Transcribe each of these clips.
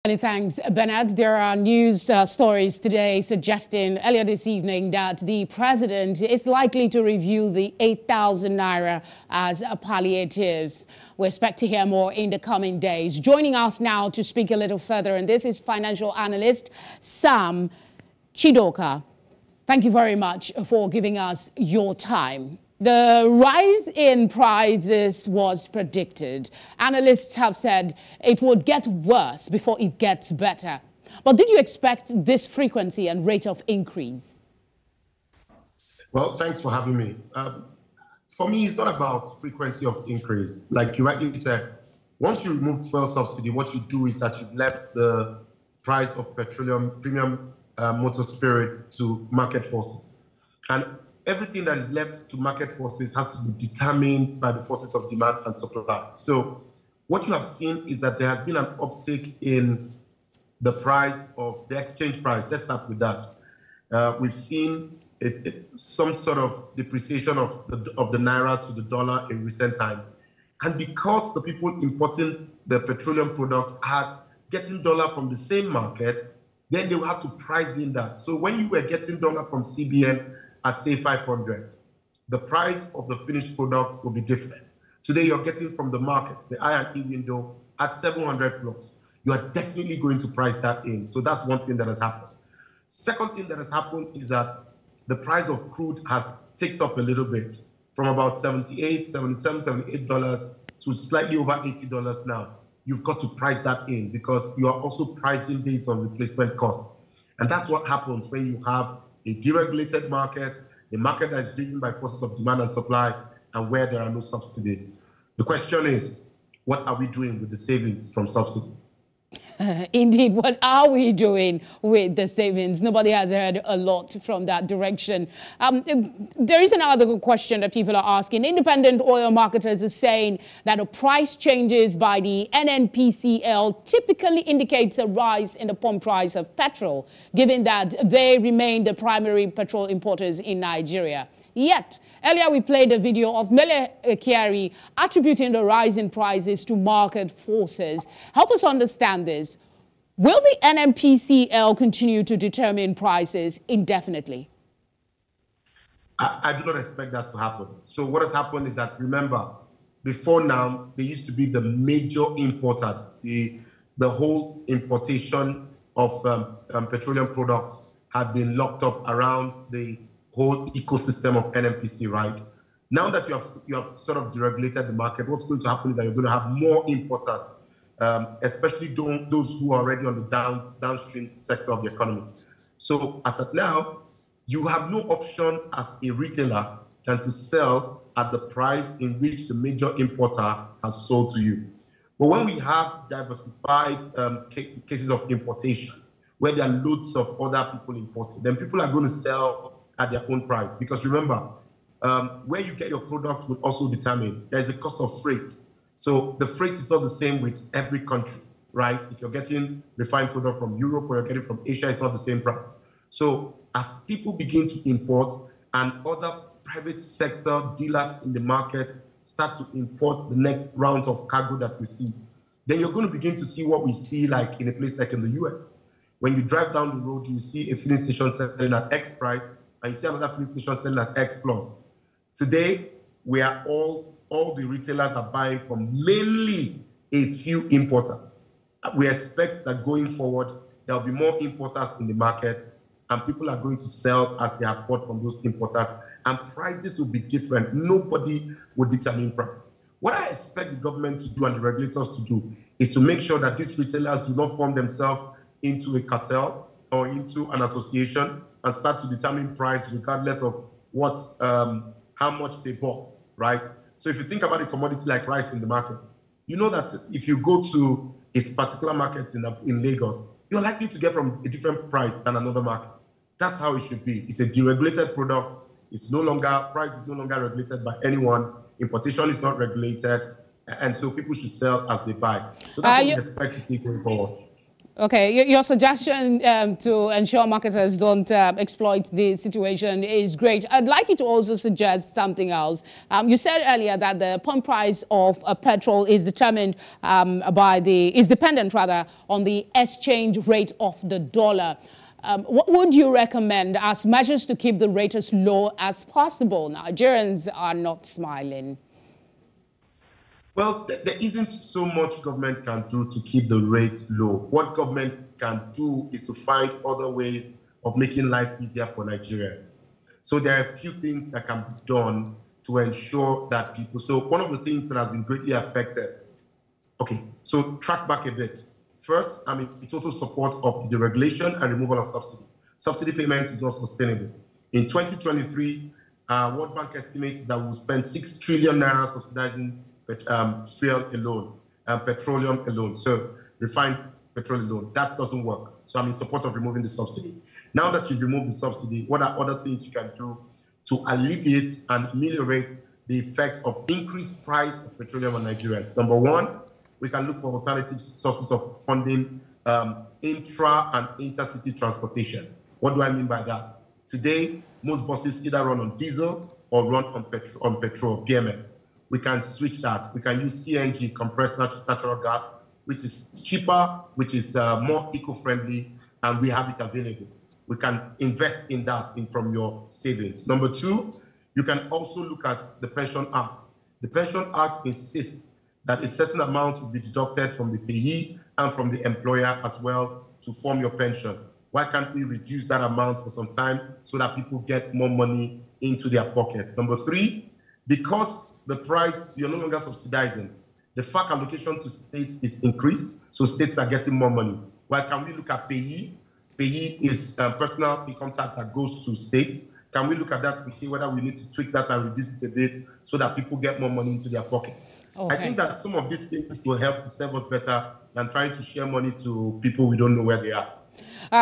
Many thanks, Bernard. There are news stories today suggesting earlier this evening that the president is likely to review the 8,000 naira as palliatives. We expect to hear more in the coming days. Joining us now to speak a little further, and this is financial analyst Sam Chidoka. Thank you very much for giving us your time. The rise in prices was predicted. Analysts have said it would get worse before it gets better. But did you expect this frequency and rate of increase? Well, thanks for having me. For me, it's not about frequency of increase. Like you rightly said, once you remove fuel subsidy, what you do is that you've left the price of petroleum, premium motor spirit to market forces. And everything that is left to market forces has to be determined by the forces of demand and supply. So what you have seen is that there has been an uptick in the price of the exchange price. Let's start with that. We've seen some sort of depreciation of the naira to the dollar in recent time. And because the people importing the petroleum products are getting dollar from the same market, then they will have to price in that. So when you were getting dollar from CBN at say 500, the price of the finished product will be different. Today you're getting from the market, the I&E window at 700 plus. You are definitely going to price that in. So that's one thing that has happened. Second thing that has happened is that the price of crude has ticked up a little bit from about $78, $77, $78 to slightly over $80 now. You've got to price that in because you are also pricing based on replacement cost. And that's what happens when you have a deregulated market, a market that is driven by forces of demand and supply, and where there are no subsidies. The question is, what are we doing with the savings from subsidy? Indeed, what are we doing with the savings? Nobody has heard a lot from that direction. There is another question that people are asking. Independent oil marketers are saying that the price changes by the NNPCL typically indicates a rise in the pump price of petrol, given that they remain the primary petrol importers in Nigeria. Yet, earlier we played a video of Mele Kyari attributing the rise in prices to market forces. Help us understand this. Will the NNPCL continue to determine prices indefinitely? I do not expect that to happen. So what has happened is that, remember, before now, they used to be the major importer. The whole importation of petroleum products had been locked up around the whole ecosystem of NNPC, right? Now that you have sort of deregulated the market, what's going to happen is that you're going to have more importers, especially those who are already on the downstream sector of the economy. So as of now, you have no option as a retailer than to sell at the price in which the major importer has sold to you. But when we have diversified cases of importation, where there are loads of other people importing, then people are going to sell at their own price. Because remember, where you get your product will also determine there's a cost of freight. So the freight is not the same with every country, right? If you're getting refined product from Europe or you're getting from Asia, it's not the same price. So as people begin to import and other private sector dealers in the market start to import the next round of cargo that we see, then you're going to begin to see what we see like in a place like in the US. When you drive down the road, you see a filling station selling at X price, and you see another filling station selling at X plus. Today, we are all the retailers are buying from mainly a few importers. We expect that going forward, there will be more importers in the market, and people are going to sell as they have bought from those importers, and prices will be different. Nobody will determine price. What I expect the government to do and the regulators to do is to make sure that these retailers do not form themselves into a cartel or into an association and start to determine price regardless of what, how much they bought, right? So if you think about a commodity like rice in the market, you know that if you go to a particular market in Lagos, you're likely to get from a different price than another market. That's how it should be. It's a deregulated product. It's no longer, price is no longer regulated by anyone. Importation is not regulated. And so people should sell as they buy. So that's what we expect to see going forward. Okay, your suggestion to ensure marketers don't exploit the situation is great. I'd like you to also suggest something else. You said earlier that the pump price of petrol is determined dependent rather on the exchange rate of the dollar. What would you recommend as measures to keep the rate as low as possible? Nigerians are not smiling. Well, there isn't so much government can do to keep the rates low. What government can do is to find other ways of making life easier for Nigerians. So there are a few things that can be done to ensure that people... So one of the things that has been greatly affected... Okay, so track back a bit. First, I'm in total support of the deregulation and removal of subsidy. Subsidy payment is not sustainable. In 2023, World Bank estimates that we'll spend 6 trillion naira subsidizing fuel alone, petroleum alone, so refined petrol alone. That doesn't work. So I'm in support of removing the subsidy. Now that you've removed the subsidy, what are other things you can do to alleviate and ameliorate the effect of increased price of petroleum on Nigerians? Number one, we can look for alternative sources of funding, intra and intercity transportation. What do I mean by that? Today, most buses either run on diesel or run on petrol, PMS. We can switch that. We can use CNG, compressed natural gas, which is cheaper, which is more eco-friendly, and we have it available. We can invest in that from your savings. Number two, you can also look at the Pension Act. The Pension Act insists that a certain amount will be deducted from the payee and from the employer as well to form your pension. Why can't we reduce that amount for some time so that people get more money into their pocket? Number three, because the price, you're no longer subsidizing, the FAC allocation to states is increased, so states are getting more money. Why can we look at payee? Payee is personal income tax that goes to states. Can we look at that and see whether we need to tweak that and reduce it a bit so that people get more money into their pockets? Okay. I think that some of these things will help to serve us better than trying to share money to people we don't know where they are.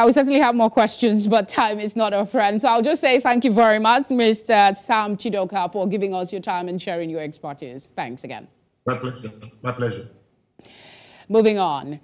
We certainly have more questions, but time is not our friend. So I'll just say thank you very much, Mr. Sam Chidoka, for giving us your time and sharing your expertise. Thanks again. My pleasure. My pleasure. Moving on.